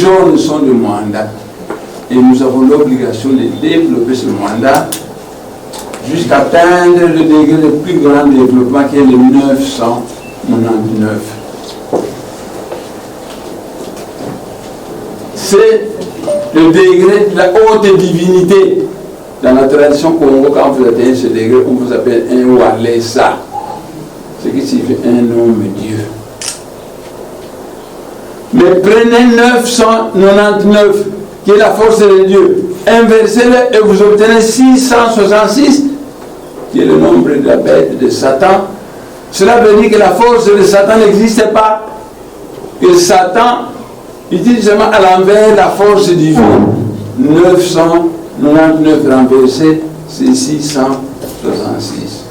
jeunes sont de mandat. Et nous avons l'obligation de développer ce mandat jusqu'à atteindre le degré de plus grand développement qui est le 999. C'est le degré de la haute divinité. Dans la tradition Congo, quand vous atteignez ce degré, on vous appelle un Walesa, ce qui signifie un homme Dieu. Mais prenez 999, qui est la force de Dieu, inversez-le et vous obtenez 666, qui est le nombre de la bête de Satan. Cela veut dire que la force de Satan n'existe pas, que Satan utilise seulement à l'envers la force divine. 999 renversé, c'est 666.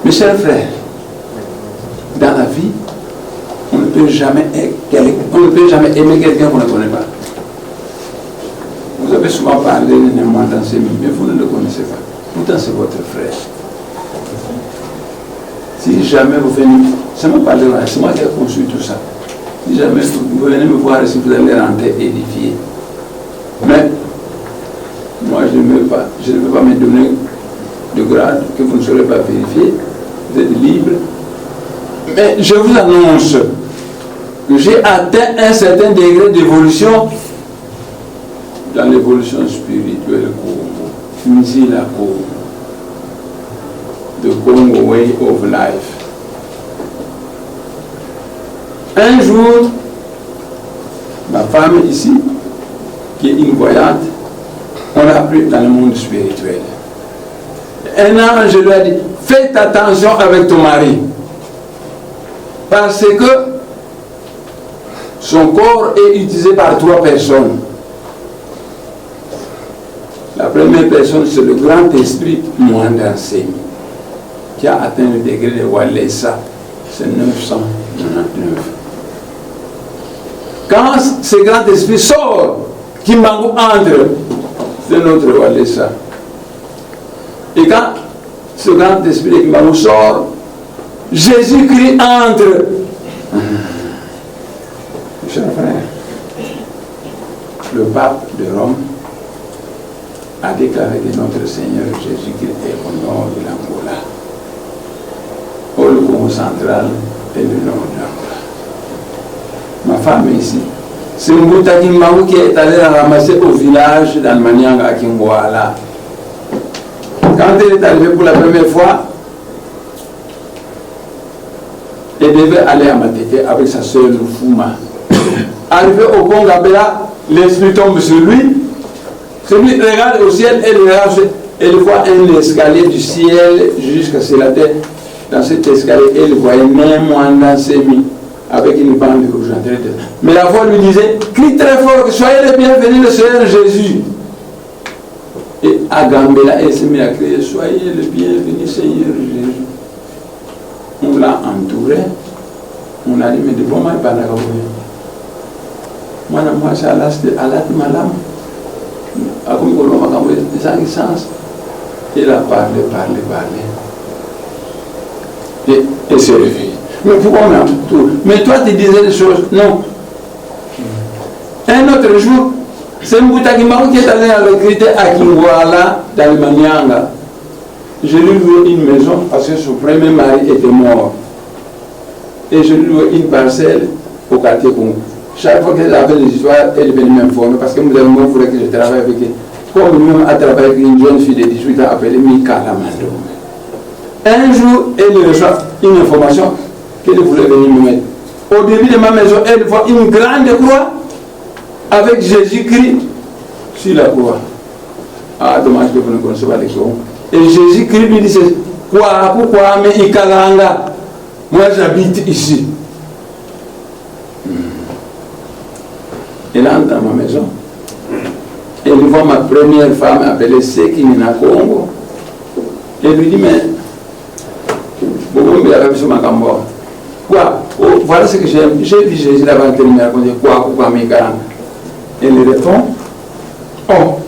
Mes chers frères, dans la vie, on ne peut jamais aimer quelqu'un qu'on ne connaît pas. Vous avez souvent parlé de Néman dans ces milieux, mais vous ne le connaissez pas. Pourtant, c'est votre frère. Si jamais vous venez, c'est moi qui ai conçu tout ça. Si jamais vous venez me voir, si vous allez rentrer édifié. Mais moi, je ne veux pas me donner de grade que vous ne saurez pas vérifier. Vous êtes libre. Mais je vous annonce que j'ai atteint un certain degré d'évolution dans l'évolution spirituelle Congo. Mzila Congo. The Congo Way of Life. Un jour, ma femme ici, qui est une voyante, on l'a appris dans le monde spirituel. Un ange lui a dit, faites attention avec ton mari. Parce que son corps est utilisé par 3 personnes. La première personne, c'est le grand esprit Mwandansemi, qui a atteint le degré de Walesa, c'est 999. Quand ce grand esprit sort, Kimbangu entre, c'est notre Walesa. Et quand ce grand esprit de Kimbangu sort, Jésus-Christ entre. Chers frères, le pape de Rome a déclaré que notre Seigneur Jésus-Christ est au nord de l'Angola. Au Congo central et le nord de l'Angola. Ma femme est ici. C'est Mbuta Kimbangu qui est allé la ramasser au village d'Almanianga à Kingwala. Quand elle est arrivée pour la première fois, elle devait aller à Matete avec sa soeur Lufuma. Arrivé au pont Gabela, l'esprit tombe sur lui. Celui regarde au ciel et elle voit un escalier du ciel jusqu'à sur la terre. Dans cet escalier, elle voyait Néman-Dansemi avec une bande rouge en train de... Mais la voix lui disait, crie très fort, que soyez les bienvenus, le Seigneur Jésus. Et à Gambela, elle s'est mise à crier, soyez le bienvenu, Seigneur Jésus. On l'a entouré. On a dit, mais de bon mal, pas d'accord. Moi, c'est à la malam. À comme on m'a envoyé des sens. Il a parlé. Et c'est réveillé. Mais pourquoi on a tout? Mais toi, tu disais des choses. Non. Un autre jour, c'est Mbuta Kimbangu qui est allé à recruter à Kingwala, dans le Manianga. Je lui loué une maison parce que son premier mari était mort. Et je lui loué une parcelle au quartier Congo. Chaque fois qu'elle avait des histoires, elle venait m'informer parce que nous avons voulu que je travaille avec elle. Comme nous avons travaillé avec une jeune fille de 18 ans appelée Mika Lamando. Un jour, elle reçoit une information qu'elle voulait venir me mettre. Au début de ma maison, elle voit une grande croix avec Jésus-Christ sur la croix. Ah, dommage que vous ne connaissez pas les croix. Et Jésus-Christ lui dit, pourquoi, mais Ikalanga, moi j'habite ici. Elle entre dans ma maison. Elle voit ma première femme appelée Sekimina Congo. Elle lui dit, mais quoi? Voilà ce que j'aime. J'ai dit Jésus là-bas terminé à dire pourquoi mes garants. Elle lui répond, oh,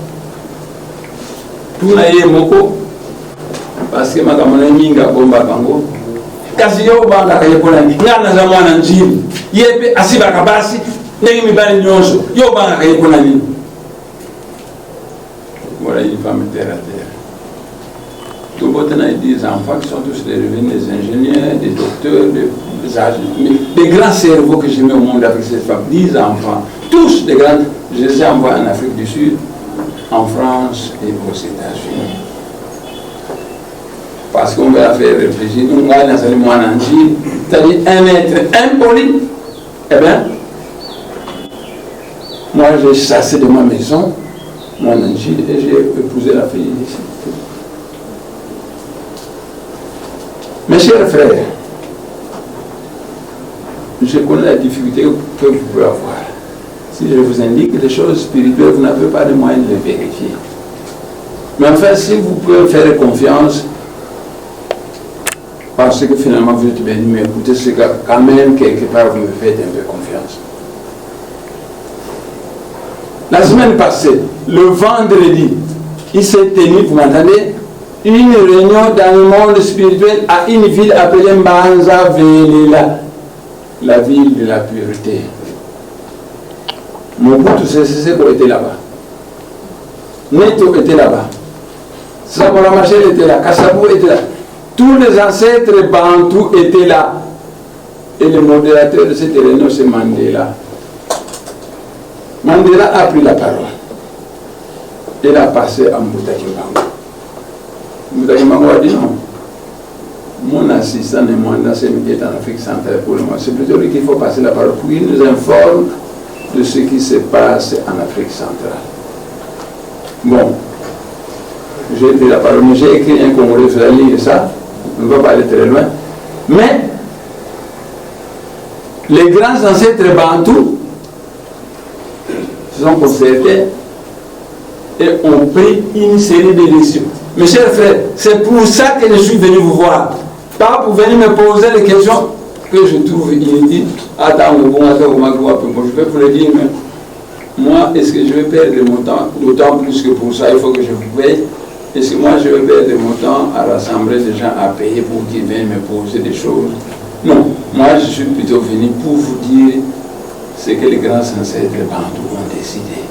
tout n'a eu moko. Parce que ma camarade minga bomba bango. Kasi yo banga kaya pona ngana za mwana njini. Yepe asiba kabasi. N'est-ce pas nyonso, yo ba ka ikonani. Voilà une femme terre à terre. Tout le monde a des enfants qui sont tous devenus des ingénieurs, des docteurs, des grands cerveaux que j'ai mis au monde avec cette femme. 10 enfants, tous des grands. Je les ai envoyés en Afrique du Sud, en France et aux États-Unis. Parce qu'on va faire réfléchir. Nous, on va dans le monde entier, c'est-à-dire un être impoli. Eh bien, moi j'ai chassé de ma maison, mon Angie, et j'ai épousé la fille ici. Mes chers frères, je connais la difficulté que vous pouvez avoir. Si je vous indique des choses spirituelles, vous n'avez pas de moyen de les vérifier. Mais enfin, si vous pouvez faire confiance, parce que finalement vous êtes venu m'écouter, c'est que quand même quelque part vous me faites un peu confiance. La semaine passée, le vendredi, il s'est tenu, vous m'entendez, une réunion dans le monde spirituel à une ville appelée Mbanza Velela, la ville de la pureté. Mobutu Sese Seko était là-bas. Neto était là-bas. Samora Machel était là. Kassabou était là. Tous les ancêtres bantous étaient là. Et le modérateur de cette réunion, c'est Mandela. Mandela a pris la parole. Il a passé à Mboutakimango. Mboutakimango a dit non. Mon assistant et moi, c'est est en Afrique centrale pour le moment. C'est plutôt lui qu'il faut passer la parole pour qu'il nous informe de ce qui se passe en Afrique centrale. Bon, j'ai pris la parole, mais j'ai écrit un Congolais sur la ligne, ça, on ne va pas aller très loin. Mais, les grands ancêtres bantous se sont concertés et ont pris une série de décisions. Mes chers frères, c'est pour ça que je suis venu vous voir. Pas pour venir me poser des questions que je trouve inutiles. Attends, je vais vous le dire, mais moi, est-ce que je vais perdre mon temps, d'autant plus que pour ça, il faut que je vous paye. Est-ce que moi, je vais perdre mon temps à rassembler des gens à payer pour qu'ils viennent me poser des choses? Non, moi, je suis plutôt venu pour vous dire ce que les grands ancêtres bantous ont décidé.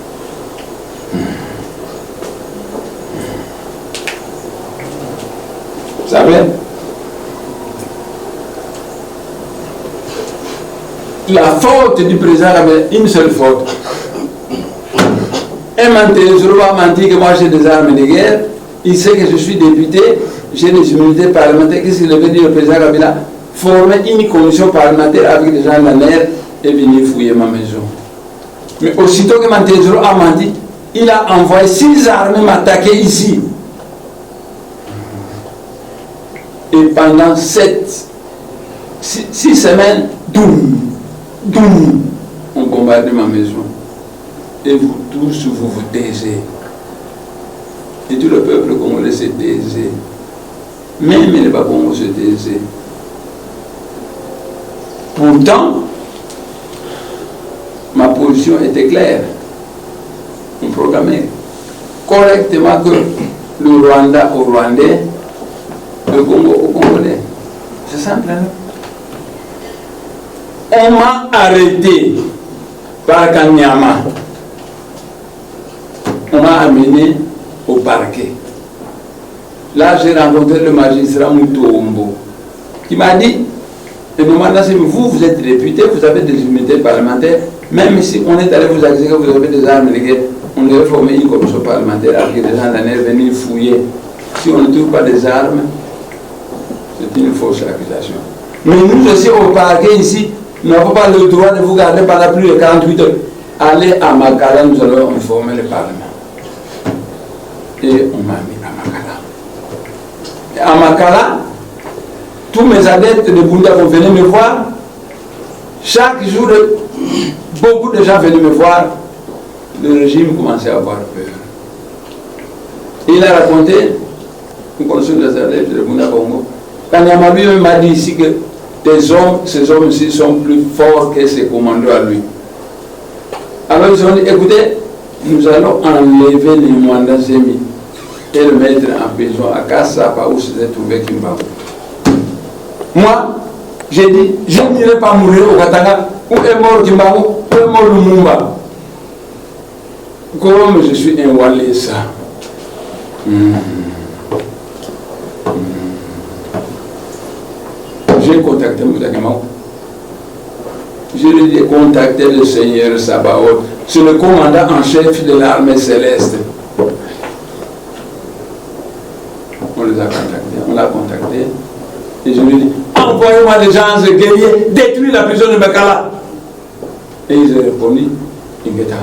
Vous savez, la faute du président avait une seule faute. Un menteur, je ne vais pas mentir que moi j'ai des armes de guerre. Il sait que je suis député, j'ai des immunités parlementaires. Qu'est-ce qu'il avait dit le président Kabila? Former une commission parlementaire avec des gens de la mer et venir fouiller ma maison. Mais aussitôt que Mantezoro a menti, il a envoyé 6 armées m'attaquer ici. Et pendant 6 semaines, on bombardait ma maison. Et vous tous, vous vous taisez. Et tout le peuple congolais se taisait. Même les Babongos se taisaient. Pourtant, ma position était claire. On programmait correctement que le Rwanda au Rwandais, le Congo au Congolais. C'est simple, hein? On m'a arrêté par Kanyama. On m'a amené au parquet. Là, j'ai rencontré le magistrat Moutoumbo qui m'a dit, et vous êtes député, vous avez des immunités parlementaires, même si on est allé vous accuser que vous avez des armes de guerre, on devait former une commission parlementaire avec des gens d'année venir fouiller. Si on ne trouve pas des armes, c'est une fausse accusation. Mais nous aussi au parquet ici, nous n'avons pas le droit de vous garder pendant plus de 48 heures. Allez à Makala, nous allons informer le Parlement. Et on m'a mis à Makala. Et à Makala, tous mes adeptes de Bunda vont venir me voir. Chaque jour, beaucoup de gens venaient me voir. Le régime commençait à avoir peur. Il a raconté, nous connaissons les adeptes de Bunda Congo, Kanyama lui m'a dit ici que ces hommes-ci sont plus forts que ses commandos à lui. Alors ils ont dit, écoutez, nous allons enlever les Mwanda Zemi et le mettre en prison à Kassapa où s'était trouvé Kimbaku. Moi, j'ai dit, je n'irai pas mourir au Katanga où est mort Kimbaku Vraiment Lumumba. Comme je suis un Walesa. J'ai contacté Moutakimao. Je lui ai contacté le Seigneur Sabaoth. C'est le commandant en chef de l'armée céleste. On les a contactés, on l'a contacté. Et je lui ai dit, envoyez-moi des gens guerriers, détruisez la prison de Bakala. Et ils ont répondu, Ingeta.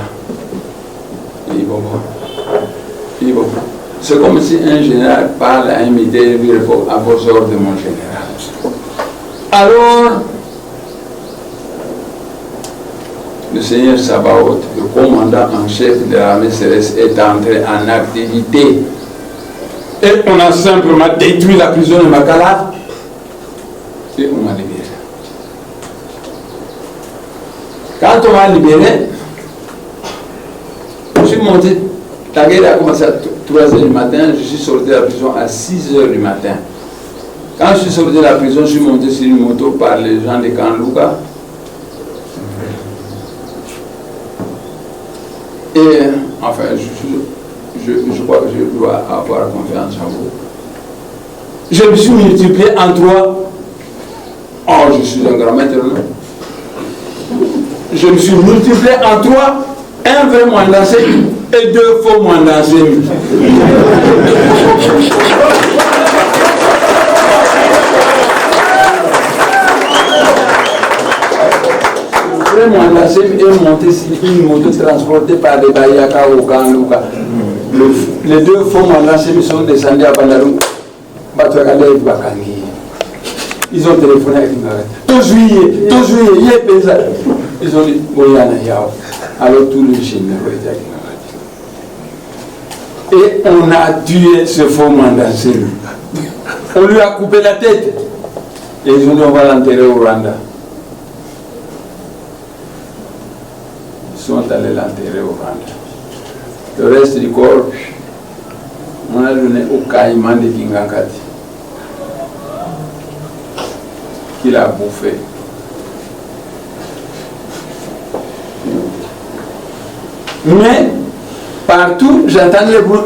C'est comme si un général parle à un militaire et lui répond à vos ordres, mon général. Alors, le Seigneur Sabaoth, le commandant en chef de l'armée céleste, est entré en activité. Et on a simplement détruit la prison de Makala et on m'a libéré. Quand on m'a libéré, je suis monté. La guerre a commencé à 3h du matin, je suis sorti de la prison à 6h du matin. Quand je suis sorti de la prison, je suis monté sur une moto par les gens de Kanlouka. Et enfin, je crois que je dois avoir confiance en vous. Je me suis multiplié en 3. Oh, je suis un grand maître. Je me suis multiplié en 3. Un vrai mandancé et 2 faux mandancés. Le vrai mandancé est monté sur une moto transportée par des Bayaka au Kanlouka. Les 2 faux mandancés sont descendus à Bandalou. Ils ont téléphoné avec une arrêt. Tout juillet, ils ont dit, Boyana Yao. Alors tout le général était avec une arrêt. Et on a tué ce faux mandancé. On lui a coupé la tête. Et ils ont dit, on va l'enterrer au Rwanda. Ils sont allés l'enterrer au Rwanda. Le reste du corps, on a donné au caïman de Kingakati, qu'il a bouffé. Mais partout, j'entendais le bruit,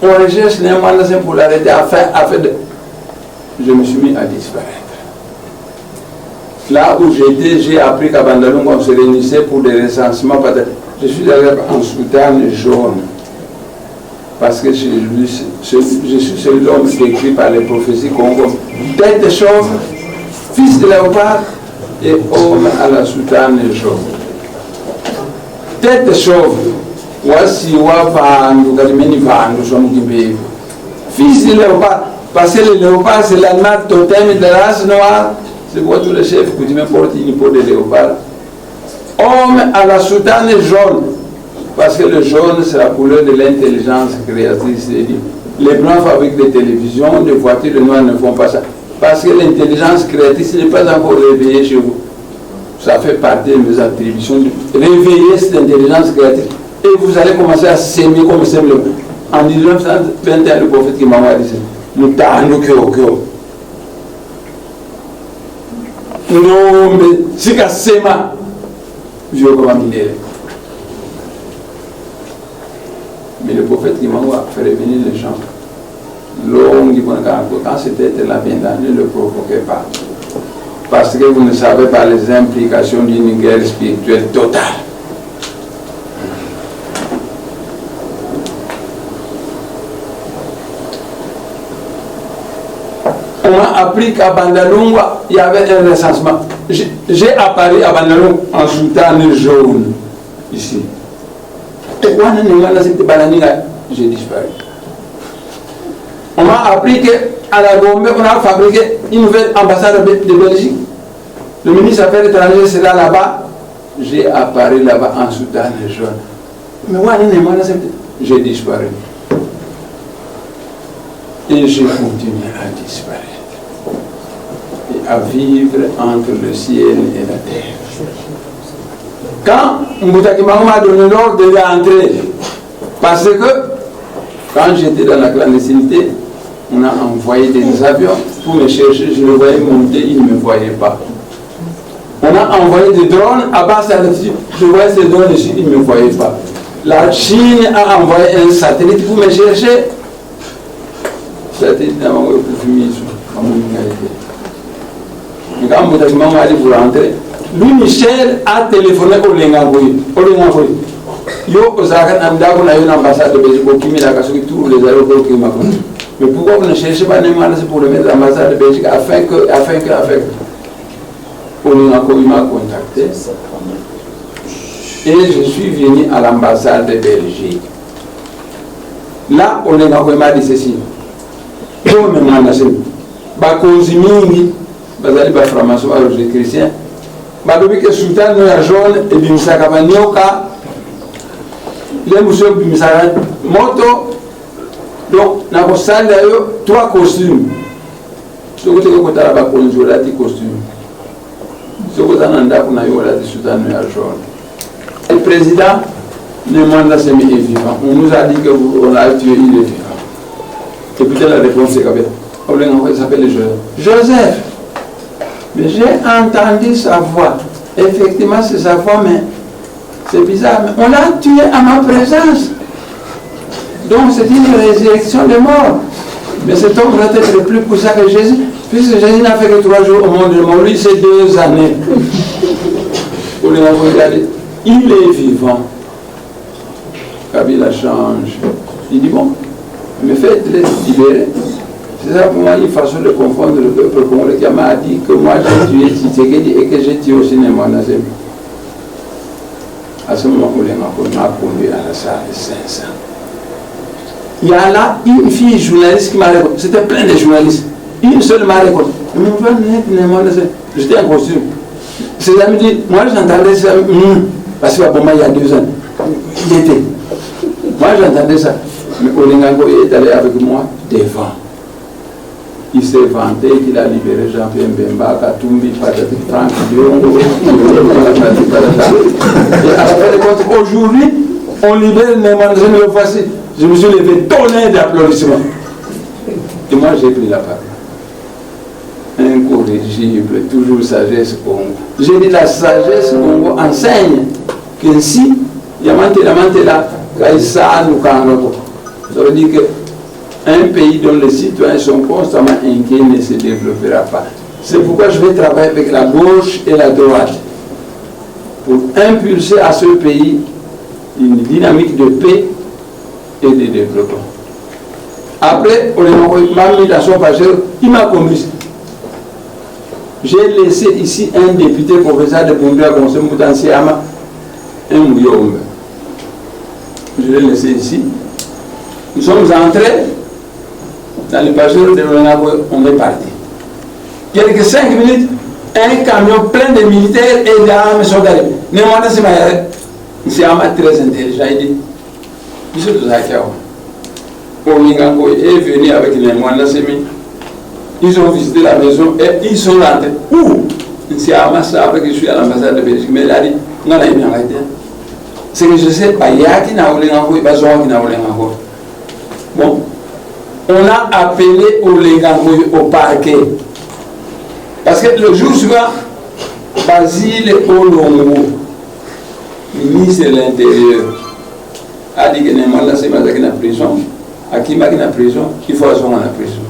on recherche les mandassins pour l'arrêter afin de... Je me suis mis à disparaître. Là où j'étais, j'ai appris qu'à Bandalung, on se réunissait pour des recensements. Je suis allé en soutane jaune. Parce que je suis celui-l'homme décrit par les prophéties Congo. Tête chauve, fils de léopard et homme à la soutane jaune. Tête chauve, voici fils de léopard, parce que le léopard c'est l'animal totem de la race noire, c'est quoi tous les chefs coutumiers portent une peau de léopard. Homme à la soutane jaune, parce que le jaune c'est la couleur de l'intelligence créatrice. Les blancs fabriquent des télévisions, des voitures, les noirs ne font pas ça. Parce que l'intelligence créatrice n'est pas encore réveillée chez vous. Ça fait partie de mes attributions. Réveiller cette intelligence créatrice. Et vous allez commencer à s'aimer comme s'aime le... En 1921, le prophète qui m'a dit ça. Nous t'avons non, mais c'est qu'à s'aimer. Je vais comment il est. Mais le prophète qui m'a fait revenir les gens. L'homme qui m'a dit quand c'était la bienvenue, ne le provoquez pas. Parce que vous ne savez pas les implications d'une guerre spirituelle totale. On m'a appris qu'à Bandalungwa, il y avait un recensement. J'ai apparu à Bandalungwa en soutane jaune, ici. Et j'ai disparu. On m'a appris qu'à la Gombe, on a fabriqué une nouvelle ambassade de Belgique. Le ministre des Affaires étrangères sera là-bas. J'ai apparu là-bas en soutane jaune. Mais moi, j'ai disparu. Et j'ai continué à disparaître. Et à vivre entre le ciel et la terre. Quand Moutakima m'a donné l'ordre de rentrer, parce que quand j'étais dans la clandestinité, on a envoyé des avions pour me chercher, je le voyais monter, il ne me voyait pas. On a envoyé des drones à base d'altitude. Je voyais ces drones ici, ils ne me voyaient pas. La Chine a envoyé un satellite pour me chercher. Satellite n'a pas pu quand vous rentrez, lui Michel a téléphoné au Lengagoui. Yo Osaka Namdako n'a une ambassade de Belgique qui met la casse sur tous les aéroports qui m'a connu. Mais pourquoi vous ne cherchez pas pour le mettre à l'ambassade de Belgique afin que Lengagoui m'a contacté. Et je suis venu à l'ambassade de Belgique. Là, Lengagoui m'a dit ceci. Pour me mandater, Bakozimini. Bazali ba franc-maçon les chrétiens badobi que sultan no ya jaune et bimisaka banyoka les monsieur bimisaka moto donc na ko sanda yo 3 costumes soko te ko tala ba konjola ti costume soko tananda kuna yo la sultan no ya jaune. Le président Nemwanda Semi est vivant. On nous a dit que on a tué, il est vivant. Et puis la réponse est qu'il s'appelle Joseph. Mais j'ai entendu sa voix. Effectivement, c'est sa voix, mais c'est bizarre. Mais on l'a tué à ma présence. Donc, c'est une résurrection des morts. Mais cet homme doit être plus puissant que Jésus, puisque Jésus n'a fait que 3 jours au monde. Lui, c'est 2 années. Il est vivant. Kabila change. Il dit bon, mais faites-les libérer. C'est ça pour moi une façon de confondre le peuple congolais qui m'a dit que moi j'ai tué Tshisekedi et que j'ai tué aussi Nemwanda Semi. À ce moment où les m'a conduit à la salle de 500. Il y a là une fille journaliste qui m'a répondu. C'était plein de journalistes. Une seule m'a répondu. J'étais en costume. Ses amis disent, moi j'entendais ça, parce que pour moi il y a 2 ans. Il était. Moi j'entendais ça. Mais Olengango est allé avec moi devant. Il s'est vanté qu'il a libéré Jean-Pierre Mbemba, Katumbi, Patati, Franck, Diongo, et à la fin de compte, aujourd'hui, on libère Nemwanda Semi, le voici. Je me suis levé tonnerre d'applaudissements. Et moi j'ai pris la parole. Incorrigible, toujours sagesse Congo. J'ai dit la sagesse Congo enseigne qu'ainsi, Yamante la Kaïsa Nukanoko. Ça veut dire qu'un pays dont les citoyens sont constamment inquiets ne se développera pas. C'est pourquoi je vais travailler avec la gauche et la droite pour impulser à ce pays une dynamique de paix et de développement. Après, on m'a mis dans son passé, il m'a conduit. J'ai laissé ici un député professeur de Bundua Conseil Moutansiama, un Mouyombe. Je l'ai laissé ici. Nous sommes entrés dans le passé de Lonabo, on est parti. Quelques 5 minutes, un camion plein de militaires et d'armes sont arrivés. Nemwanda Semi est très intelligent. Il dit, monsieur Tozakiawa, Olingango est venu avec Nemwanda Semi. Ils ont visité la maison et ils sont rentrés. Où c'est à Massa après que je suis à l'ambassade de Belgique. Mais là, non, il n'y a rien. C'est que je ne sais pas, il y a qui n'a pas qui n'a pas. Bon, on a appelé Olengagoui au parquet. Parce que le jour suivant, Basile Olongo, ministre de l'Intérieur, a dit que Nemwanda Semi est en prison. À qui est en prison, il faut assurer la prison.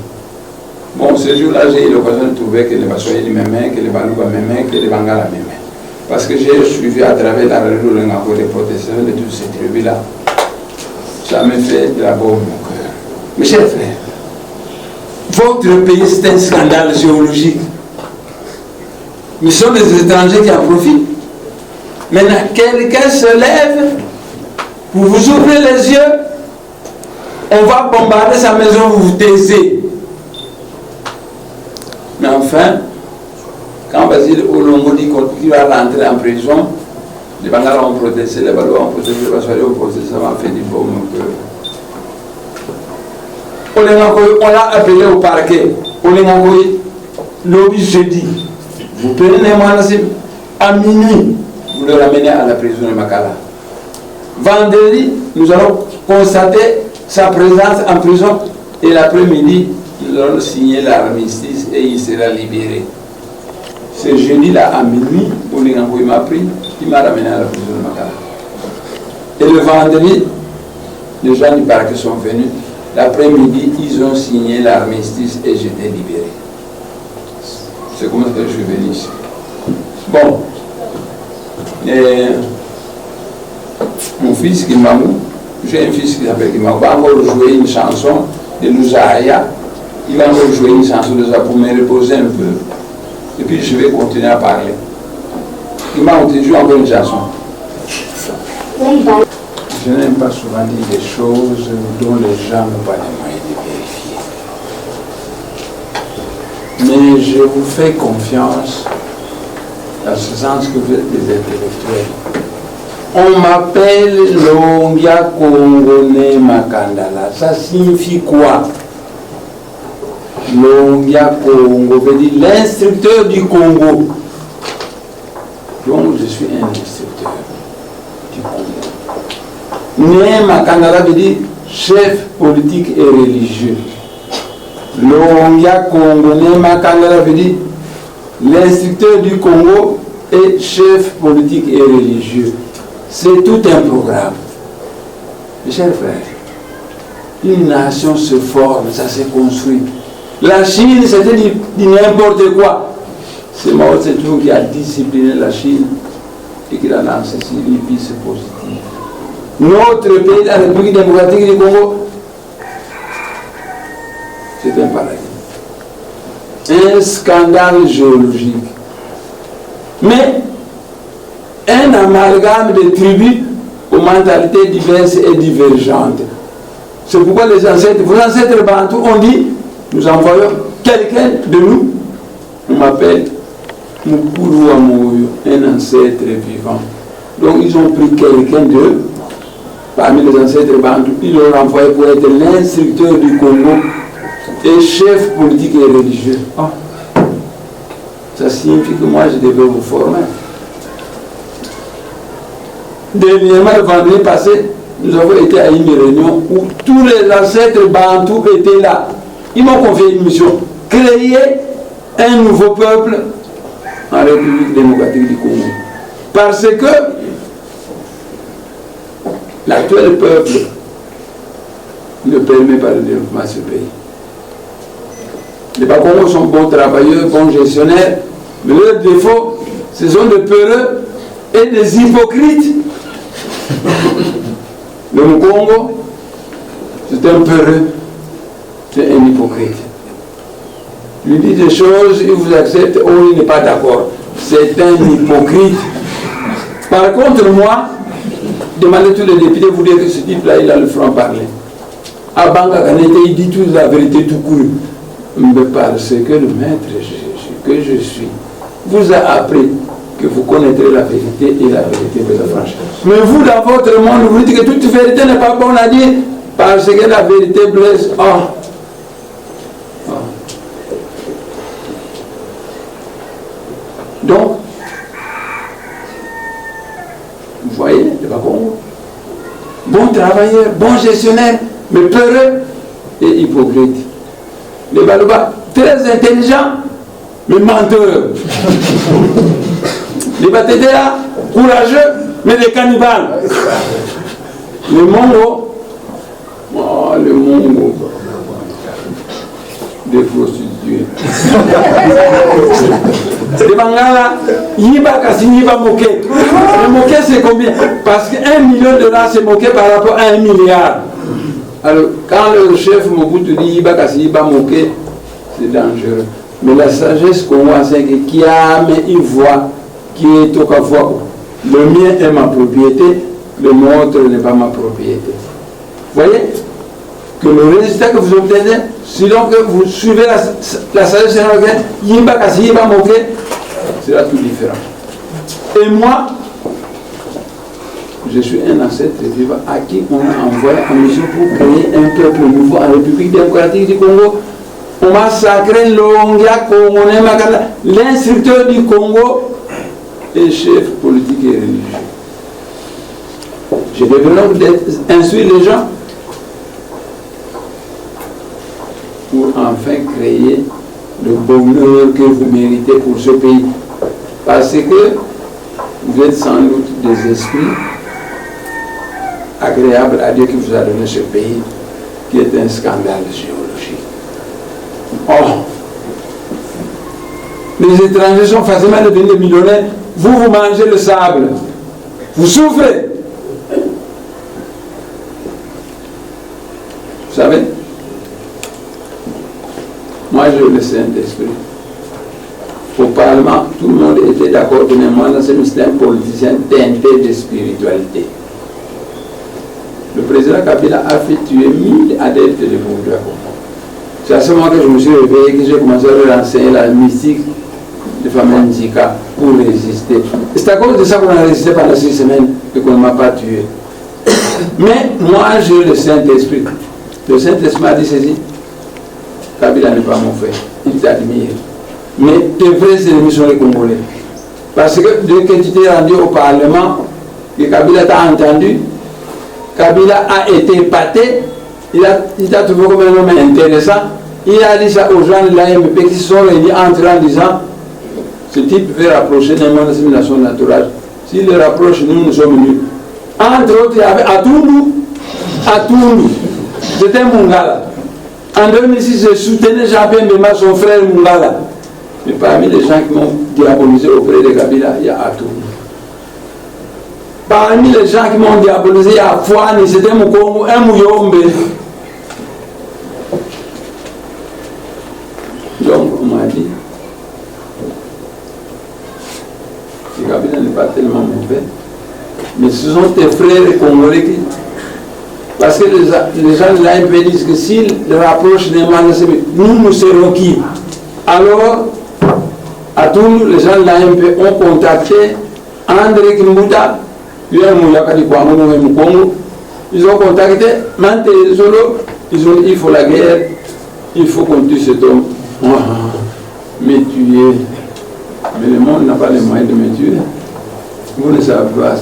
Bon, ce jour-là, j'ai eu l'occasion de trouver que les Bassoyés de mes mains, que les Balouba mes mains, que les Bangala mes mains. Parce que j'ai suivi à travers la région de protection de toutes ces tribus-là. Ça me fait de la bombe au cœur. Mes chers frères, votre pays, c'est un scandale géologique. Nous sommes des étrangers qui en profitent. Maintenant, quelqu'un se lève pour vous ouvrir les yeux, on va bombarder sa maison, vous vous taisez. Mais enfin, quand Basile Olongo dit qu'il va rentrer en prison, les Bangala ont protesté, les Balouas ont protesté, les Bassoyés ont protesté, ça m'a fait du bon cœur. On l'a appelé au parquet. Olengagoui, le jeudi, vous prenez Nemwanda Semi à minuit, vous le ramenez à la prison de Makala. Vendredi, nous allons constater sa présence en prison et l'après-midi, nous allons signer l'armistice et il sera libéré. Ce jeudi-là, à minuit, il m'a pris, il m'a ramené à la prison de Makala. Et le vendredi, les gens du parquet sont venus. L'après-midi, ils ont signé l'armistice et j'étais libéré. C'est comme ça que je suis venu ici. Bon. Et mon fils Kimamou, j'ai un fils qui s'appelle Kimamou, va encore jouer une chanson de Louzaïa. Il va encore jouer une chanson de ça pour me reposer un peu. Et puis je vais continuer à parler. Kimamou, tu joues encore une chanson. Je n'aime pas souvent dire des choses dont les gens n'ont pas les moyens de vérifier. Mais je vous fais confiance dans ce sens que vous êtes des intellectuels. On m'appelle Longia Kongone Makandala. Ça signifie quoi? Longia Congo veut dire l'instructeur du Congo. Donc je suis un instructeur du Congo. Né Makandala veut dire chef politique et religieux. Longia Kongone Makandala veut dire l'instructeur du Congo et chef politique et religieux. C'est tout un programme. Mes chers frères, une nation se forme, ça se construit. La Chine, c'était dit n'importe quoi. C'est Mao Tse-tung qui a discipliné la Chine et qui l'a lancé sur une piste positive. Notre pays, la République démocratique du Congo, c'est un paradis. Un scandale géologique. Mais un amalgame de tribus aux mentalités diverses et divergentes. C'est pourquoi les ancêtres, vos ancêtres bantous ont dit, nous envoyons quelqu'un de nous, on m'appelle Mukuru Amoyo, un ancêtre vivant. Donc ils ont pris quelqu'un d'eux, parmi les ancêtres bantous, ils l'ont envoyé pour être l'instructeur du Congo et chef politique et religieux. Oh. Ça signifie que moi je devais vous former. Dernièrement, le vendredi passé, nous avons été à une réunion où tous les ancêtres bantous étaient là. Ils m'ont confié une mission, créer un nouveau peuple en République démocratique du Congo. Parce que l'actuel peuple ne permet pas le développement de ce pays. Les Bakongos sont bons travailleurs, bons gestionnaires, mais leurs défauts, ce sont des peureux et des hypocrites. Le Congo, c'est un peureux, c'est un hypocrite. Il dit des choses, il vous accepte, ou il n'est pas d'accord. C'est un hypocrite. Par contre, moi, demandez tous les députés, vous dire que ce type-là, il a le franc parler. À Banga Kanete, il dit toute la vérité tout court. Mais parce que le maître que je suis vous a appris que vous connaîtrez la vérité et la vérité vous affranchira. Mais vous, dans votre monde, vous dites que toute vérité n'est pas bonne à dire parce que la vérité blesse. Donc, vous voyez, les Bakongos, bons travailleurs, bons gestionnaires, mais peureux et hypocrites. Les Baluba, très intelligents, mais menteurs. Les Batédéa, courageux, mais des cannibales. Les Mongos, les Mongos, des prostituées. Les Bangala, Yiba Kassi, Yiba Moké. Le Moké, c'est combien? Parce que $1 million, c'est moqué par rapport à 1 milliard. Alors, quand le chef Mobutu dit Yiba Kassi, Yiba Moké, c'est dangereux. Mais la sagesse qu'on voit, c'est que qui a, mais il voit, qui est au cas voix. Le mien est ma propriété, le nôtre n'est pas ma propriété. Vous voyez que le résultat que vous obtenez, sinon que vous suivez la sagesse sénégalaise, Yiba Kassi, Yiba Moké, sera tout différent. Et moi, je suis un ancêtre vivant à qui on a envoyé en mission pour créer un peuple nouveau en République démocratique du Congo. On m'a sacré Longia Kongone Makandala, l'instructeur du Congo et chef politique et religieux. Je devais instruire les gens pour enfin créer le bonheur que vous méritez pour ce pays. Parce que vous êtes sans doute des esprits agréables à Dieu qui vous a donné ce pays, qui est un scandale géologique. Or, les étrangers sont facilement devenus millionnaires. Vous mangez le sable. Vous souffrez. Vous savez, moi j'ai le Saint-Esprit. Au Parlement, tout le monde était d'accord, mais moi, dans ce système politicien teinté de spiritualité. Le président Kabila a fait tuer 1000 adeptes de Bourdieu. C'est à ce moment que je me suis réveillé, que j'ai commencé à leur enseigner la mystique de famille Nzika pour résister. Et c'est à cause de ça qu'on a résisté pendant 6 semaines et qu'on ne m'a pas tué. Mais moi, j'ai le Saint-Esprit. Le Saint-Esprit m'a dit ceci: Kabila n'est pas mon frère, il t'admire. Mais tes vrais ennemis sont les Congolais. Parce que dès que tu t'es rendu au Parlement, et Kabila t'a entendu, Kabila a été épaté, il t'a trouvé comme un homme intéressant. Il a dit ça aux gens de l'AMP qui se sont réunis entre eux en disant: ce type veut rapprocher d'un monde d'assimilation naturelle. S'il le rapproche, nous sommes nuls. Entre autres, il y avait Atundu, c'était Mungala. En 2006, je soutenais Jean-Pierre Mbemba, son frère Mungala. Mais parmi les gens qui m'ont diabolisé auprès de Kabila, il y a Atundu. Parmi les gens qui m'ont diabolisé, il y a Fouani, c'était Mukongo, un Mouyombe. Donc, on m'a dit que Kabila n'est pas tellement mauvais, mais ce sont tes frères congolais qui. Parce que les gens de l'AMP disent que s'ils rapprochent des magasins, nous serons qui? Alors, à tous les gens de l'AMP ont contacté André Kimbuta, ils ont contacté Mante Zolo, ils ont dit: il faut la guerre, il faut qu'on tue cet homme. Me tuer. Mais le monde n'a pas les moyens de me tuer. Vous ne savez pas.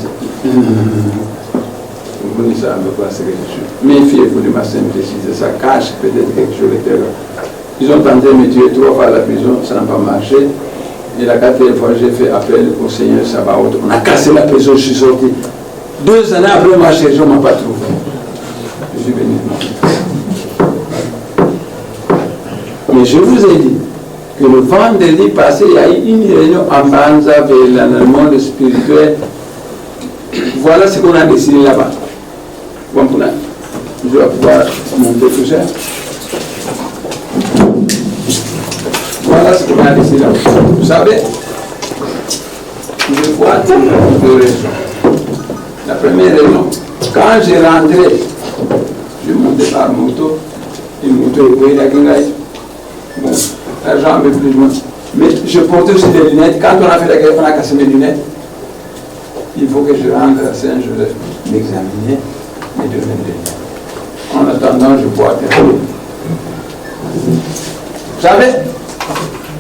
Vous ne savez pas ce que je suis. Méfiez-vous de ma simplicité, ça cache peut-être quelque chose de terrible. Ils ont tenté de me tuer 3 fois à la prison, ça n'a pas marché. Et la 4e fois, j'ai fait appel au Seigneur Sabaoth. On a cassé la prison, je suis sorti. 2 années après, ma cherché, on ne m'a pas trouvé. Je suis venu. Mais je vous ai dit que le vendredi passé, il y a eu une réunion en Banza vers le monde spirituel. Voilà ce qu'on a décidé là-bas. Bon, je vais pouvoir monter tout ça. Voilà ce qu'on a décidé là-bas. Vous savez, je vois 2 raisons. La première raison, quand j'ai rentré, je montais par moto, une moto est à Kingaï. Bon, l'argent un peu plus loin. Mais je portais aussi des lunettes. Quand on a fait la guerre, on a cassé mes lunettes. Il faut que je rentre à Saint-Joseph, m'examiner et devenir. En attendant, je bois terminer. Vous savez,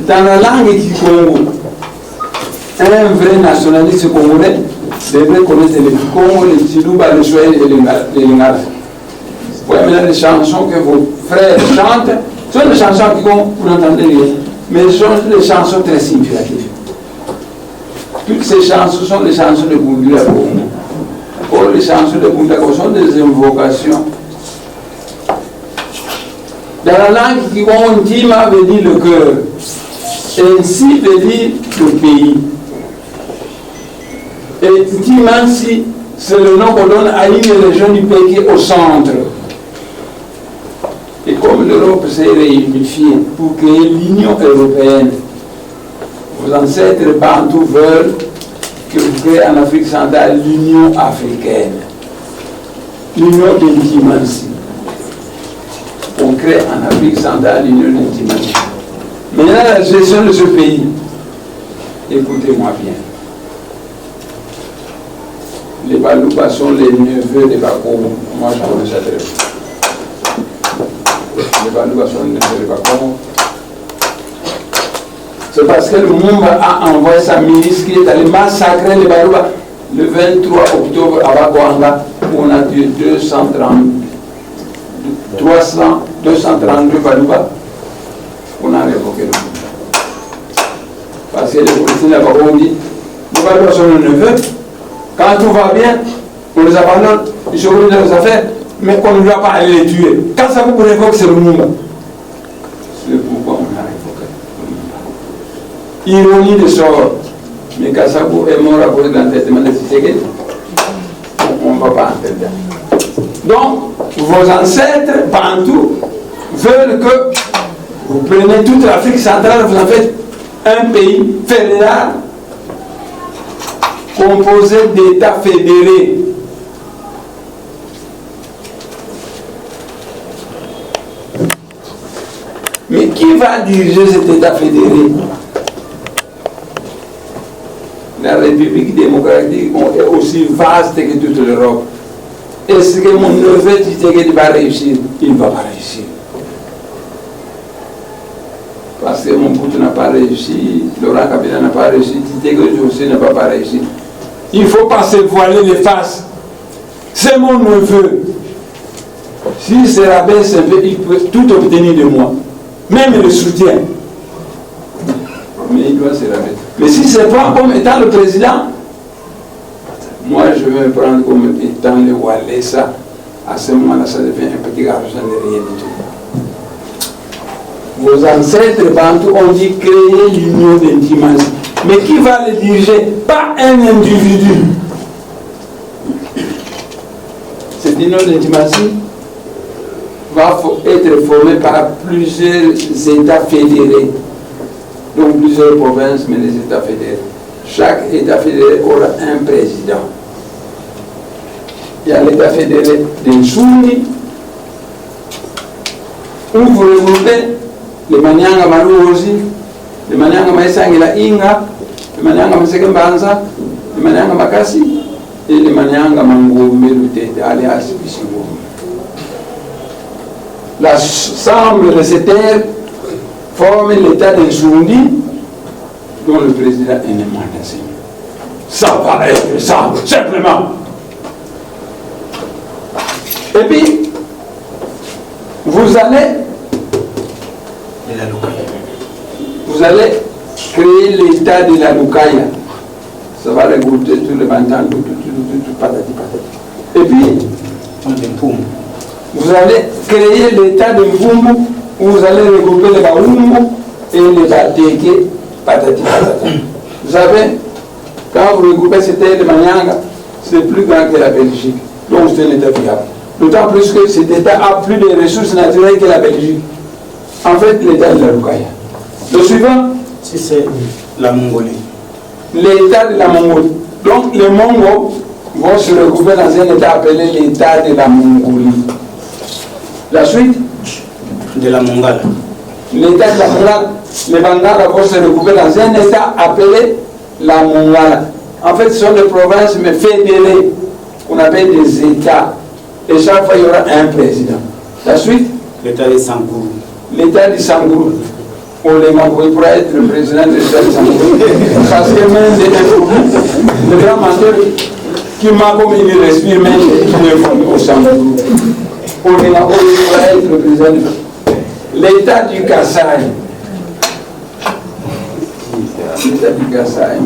dans la langue Kikongo, un vrai nationaliste congolais devrait connaître les Kikongo, les Tilouba, les Choué et les Lingala. Vous voyez maintenant les chansons que vos frères chantent, ce sont des chansons qui vous n'entendez rien, mais ce sont des chansons très significatives. Toutes ces chansons sont des chansons de Bourdieu. Or, les chansons de Bourdieu sont des invocations. Dans la langue qui Tima veut dire le cœur. Ainsi veut dire le pays. Et Timansi, c'est le nom qu'on donne à une région du pays qui est au centre. Et comme l'Europe s'est réunifiée pour créer l'Union européenne, vos ancêtres bantous veulent que vous créez en Afrique centrale l'Union africaine. L'Union d'Intimancy. On crée en Afrique centrale l'Union d'Intimancy. Maintenant, la gestion de ce pays, écoutez-moi bien. Les Balouba sont les neveux des Bakomo. Moi, je connais ça très bien. Les Balouba sont les neveux des Bakomo. C'est parce que le Mumba a envoyé sa milice qui est allée massacrer les Balouba le 23 octobre à Bakwanga, où on a tué 232 Balouba. On a révoqué le Mumba. Parce que les policiers là-bas ont dit, nous valons sur nos neveux, quand tout va bien, on les abandonne, ils se remettent dans leurs affaires, mais on ne doit pas aller les tuer. Quand ça vous révoque, c'est le Lumumba. C'est pourquoi on a révoqué. Ironie de sort. Mais Kassabou est mort à cause de l'entêtement de Tshisekedi. On ne va pas entendre. Donc, vos ancêtres, Bantous, veulent que vous preniez toute l'Afrique centrale, vous en faites un pays fédéral composé d'États fédérés. Mais qui va diriger cet État fédéré? La République démocratique est aussi vaste que toute l'Europe. Est-ce que mon neveu Tshisekedi va réussir? Il ne va pas réussir. Parce que mon Mobutu n'a pas réussi, Laurent Kabila n'a pas réussi, Tshisekedi aussi n'a pas réussi. Il ne faut pas se voiler les faces. C'est mon neveu. S'il se rabaisse un peu, il peut tout obtenir de moi. Même le soutien. Mais il doit se rabaisser. Mais si c'est pas comme étant le président, moi je vais me prendre comme étant le Walesa. À ce moment-là, ça devient un petit garçon de rien du tout. Vos ancêtres Bantous ont dit créer l'union d'Intimansi. Mais qui va le diriger? Pas un individu. Cette union d'Intimansi va être formée par plusieurs États fédérés. Donc plusieurs provinces, mais les États fédérés. Chaque État fédéré aura un président. Il y a l'État fédéré de Souni, où vous regroupez les Manyanga Malouosi, les Manyanga Maïsangila Inga, les Manyanga Masekembanza, les Manyanga Makasi et les Manyanga Mangombe Lutete, alias Bisingombe. L'ensemble de ces terres forme l'État de Soundi, dont le président est Némandassi. Ça va être ça, simplement. Et puis, vous allez créer l'État de la Lukaya. Ça va regrouper tout le Bantan, tout patati patati. Et puis, vous allez créer l'État de Mvumbu, où vous allez regrouper les Baoumbu et les Bateke, patati patati. Vous savez, quand vous regroupez cet État de Manyanga, c'est plus grand que la Belgique. Donc c'est un État fiable. D'autant plus que cet État a plus de ressources naturelles que la Belgique. En fait, l'État de la Lukaya. Le suivant, si c'est la Mongolie. L'État de la Mongolie. Donc les Mongols vont se regrouper dans un État appelé l'État de la Mongolie. La suite de la Mongala. L'État de la Mongala. Les Bangala vont se regrouper dans un État appelé la Mongala. En fait, ce sont des provinces mais fédérées, qu'on appelle des États. Et chaque fois, il y aura un président. La suite, l'État de Sangourou. L'État de Sangourou. On les Mongols pourra être le président de l'État de Sangourou. Parce que même le grand menteur qui m'a comme il respire, même il est venu au Sangourou. On les Mongols pourra être le président de l'État du Kassai. L'État du Kassai,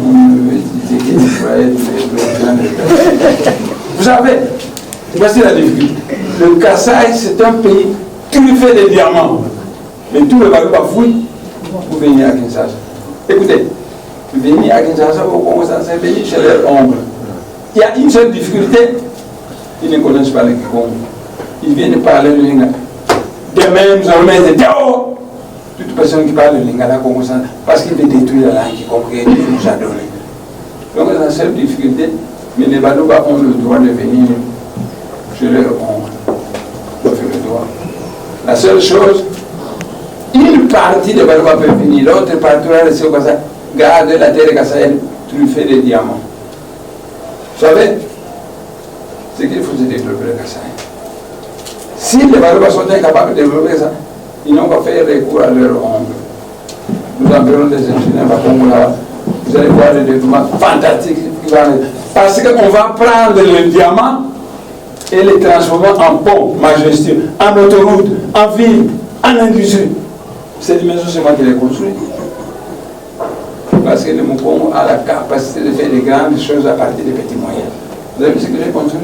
vous savez, voici la difficulté. Le Kassai, c'est un pays truffé de diamants. Mais tout le Balouba fouille, vous venez à Kinshasa. Écoutez, vous venez à Kinshasa, vous commencez à s'inviter chez leur ombre. Il y a une seule difficulté, ils ne connaissent pas le Kikongo. Ils viennent parler le Lingala. Demain, nous allons mettre dehors toute personne qui parle le Lingala Congo parce qu'il veut détruire la langue Kikongo qu'il nous a donnée. Donc, c'est la seule difficulté, mais les Balouba ont le droit de venir chez leur ombre. Ils ont fait le droit. La seule chose, une partie de Balouba peut venir, l'autre partie va rester au Kassai, garder la terre Kassai truffée de diamants. Vous savez, c'est qu'il faut se développer le Kassai. Si les Balouba sont incapables de développer ça, ils n'ont pas fait recours à leur ombre. Nous enverrons des ingénieurs à Congo là-bas. Vous allez voir le développement fantastique qui va arriver. Parce qu'on va prendre le diamant et les transformer en pont majestueux, en autoroute, en ville, en industrie. Cette dimension, c'est moi qui l'ai construite. parce que le Mukongo a la capacité de faire de grandes choses à partir des petits moyens. Vous avez vu ce que j'ai construit?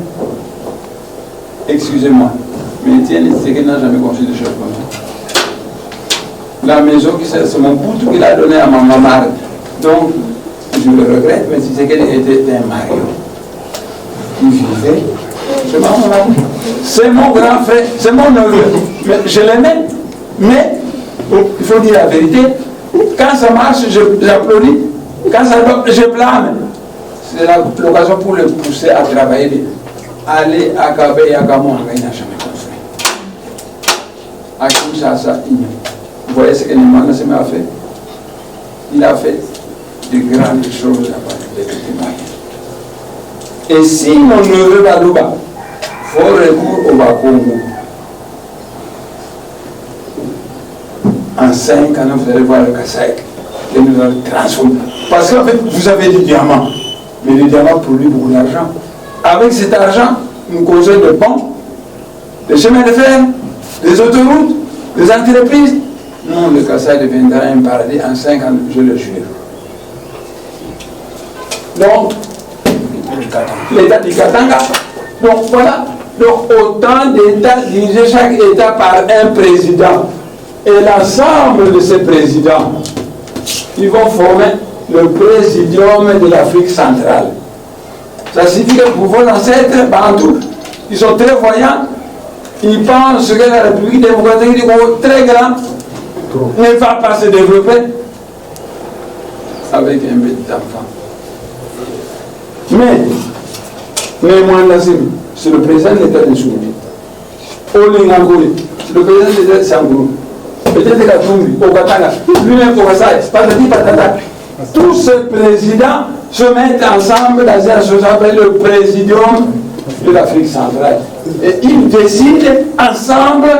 Excusez-moi, mais Étienne Tshisekedi n'a jamais construit des choses comme ça. La maison, c'est mon poutre qu'il a donné à ma maman. Donc, je le regrette, mais Tshisekedi était un Mario. Il vivait. C'est mon grand frère, c'est mon neveu. Mais je l'aimais. Mais, il faut dire la vérité, quand ça marche, j'applaudis. Quand ça va, je blâme. C'est l'occasion pour le pousser à travailler. Aller à Kabé et à Gamon, il n'a jamais construit. À Kinshasa, vous voyez ce que Nemanda Seme a fait? Il a fait de grandes choses à partir des petits moyens. Et si mon neveu Balouba faut recours au Bakongo, en 5 ans, vous allez voir le Kassai, et nous allons transformer. Parce qu'en fait, vous avez des diamants, mais les diamants produisent beaucoup d'argent. Avec cet argent, nous causons des ponts, des chemins de fer, des autoroutes, des entreprises. Non, le Kassai deviendra un paradis en 5 ans, je le jure. Donc, l'État du Katanga. Donc voilà. Donc autant d'États dirigés chaque État par un président. Et l'ensemble de ces présidents, ils vont former le présidium de l'Afrique centrale. Ça signifie que pour vos ancêtres, Bantou, ils sont très voyants. Ils pensent que la République démocratique du Congo, très grande, ne va pas se développer avec un petit enfant. Mais moi, c'est le président de l'État de Soumbé. Olingangoli, c'est le président de l'État de Sangourou. Peut-être Katumbi, Okatanga, lui-même Okasai, Patati Patata. Tous ces présidents se mettent ensemble dans un chose appelé le présidium de l'Afrique centrale. Et ils décident ensemble.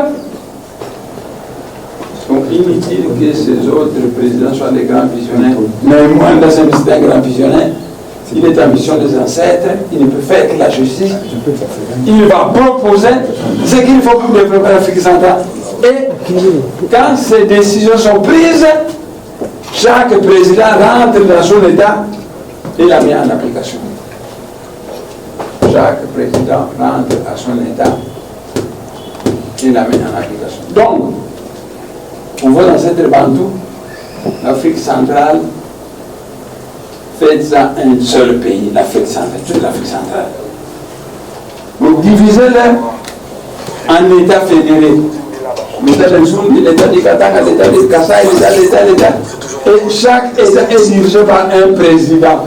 Donc inutile que ces autres présidents soient des grands visionnaires. Mais moi, c'est un grand visionnaire. Il est en mission des ancêtres, il ne peut faire que la justice. Il va proposer ce qu'il faut pour développer l'Afrique centrale. Et quand ces décisions sont prises, chaque président rentre dans son État et la met en application. Chaque président rentre à son État et la met en application. Donc, on voit dans cette Bantou, l'Afrique centrale, faites ça un seul pays, l'Afrique centrale, toute l'Afrique centrale. Vous divisez-les en États fédérés. L'État de Zumbi, l'État de Katanga, l'État de Kassai, l'État. Et chaque État est dirigé par un président.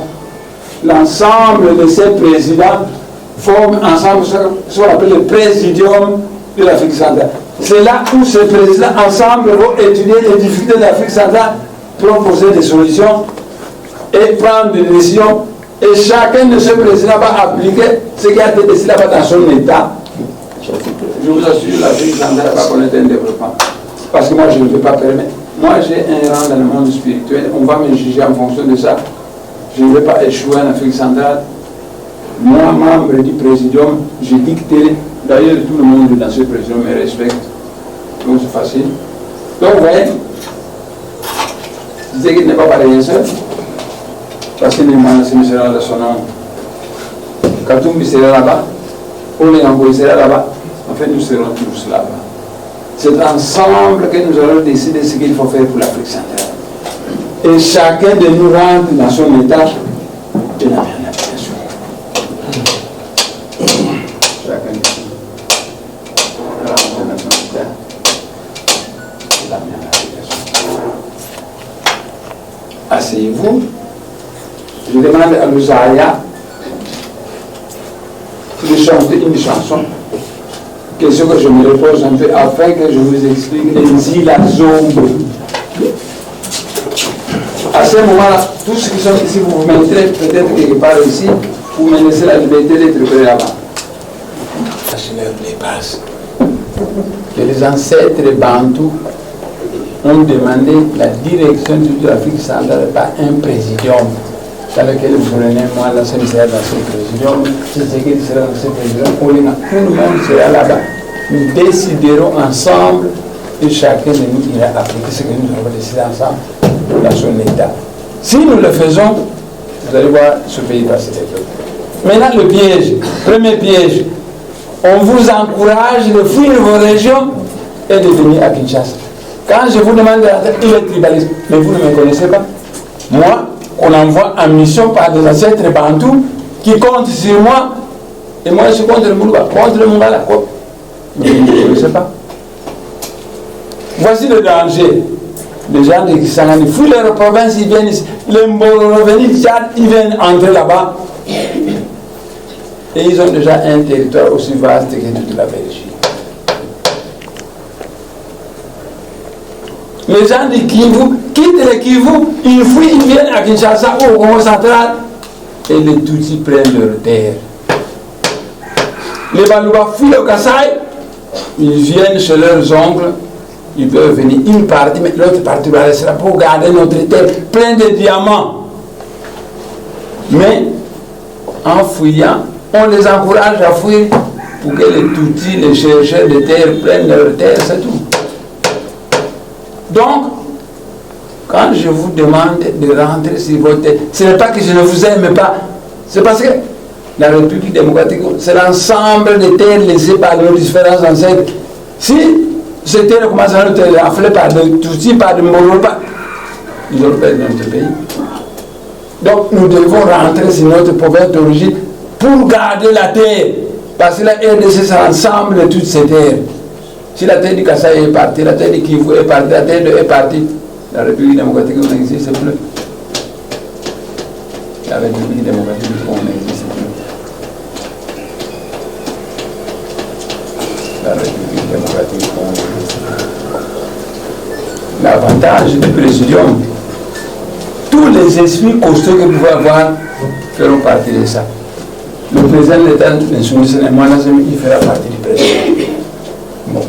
L'ensemble de ces présidents forment ensemble ce qu'on appelle le présidium de l'Afrique centrale. C'est là où ces présidents ensemble vont étudier les difficultés de l'Afrique centrale, proposer des solutions et prendre des décisions. Et chacun de ces présidents va appliquer ce qui a été décidé dans son État. Je vous assure, l'Afrique centrale va connaître un développement. Parce que moi, je ne peux pas permettre. Moi, j'ai un rang dans le monde spirituel. On va me juger en fonction de ça. Je ne vais pas échouer en Afrique centrale. Moi, membre du présidium, j'ai dicté. D'ailleurs, tout le monde dans ce présidium me respecte. Donc, c'est facile. Donc, vous voyez, je disais qu'il n'est pas pareil seul. Parce que Nemanda Seme sera de son nom. Katumbi sera là-bas. Olengango sera là-bas. En fait, nous serons tous là-bas. C'est ensemble que nous allons décider ce qu'il faut faire pour l'Afrique centrale. Et chacun de nous rentre dans son état de la même application. Chacun de nous rentre dans son état de la même application. Asseyez-vous. Je demande à Lusaya de chanter une chanson. Question que je me repose un peu afin que je vous explique Nzila Zombo. À ce moment-là, tous ceux qui sont ici, vous vous mettrez peut-être quelque part ici, vous me laissez la liberté d'être prêt là-bas. La chaleur dépasse. Que les ancêtres Bantou ont demandé la direction de l'Afrique centrale par un présidium. Dans lequel vous prenez moi la sera dans ce président, c'est ce qui sera dans ce président, tout le monde sera là-bas. Nous déciderons ensemble et chacun de nous ira appliquer ce que nous avons décidé ensemble dans son état. Si nous le faisons, vous allez voir ce pays passer des choses. Maintenant, le piège, premier piège, on vous encourage de fuir vos régions et de venir à Kinshasa. Quand je vous demande de rentrer, il est tribaliste. Mais vous ne me connaissez pas. Moi, on envoie en mission par des ancêtres bantous qui comptent sur moi. Et moi, je suis contre le Moulouba, contre le Mungala. Mais vous ne me connaissez pas. Voici le danger. Les gens de Kisangani fuient leur province, ils viennent ici. Les Mboro-Revenus, ils viennent entrer là-bas. Et ils ont déjà un territoire aussi vaste que toute la Belgique. Les gens de Kivu quittent le Kivu, ils fuient, ils viennent à Kinshasa ou au Congo central et les Tutsis prennent leur terre. Les Balouba fuient au Kasaï, ils viennent chez leurs oncles, ils peuvent venir une partie, mais l'autre partie restera pour garder notre terre pleine de diamants. Mais en fouillant, on les encourage à fuir pour que les Tutsis, les chercheurs de terre prennent leur terre, c'est tout. Donc, quand je vous demande de rentrer sur votre terre, ce n'est pas que je ne vous aime pas, c'est parce que la République démocratique, c'est l'ensemble des terres laissées par nos différents ancêtres. Si ces terres commencent à être afflées par des Tutsis, par des Moroba, ils auront perdu notre pays. Donc, nous devons rentrer sur notre province d'origine pour garder la terre. Parce que la RDC, c'est l'ensemble de toutes ces terres. Si la terre du Kasaï est partie, la terre du Kivu est partie, la terre de est partie, la République démocratique n'existe plus. La République démocratique n'existe plus. La République démocratique n'existe plus. L'avantage du présidium, tous les esprits costauds que vous pouvez avoir feront partie de ça. Le président de l'État, il fera partie du président. Bon.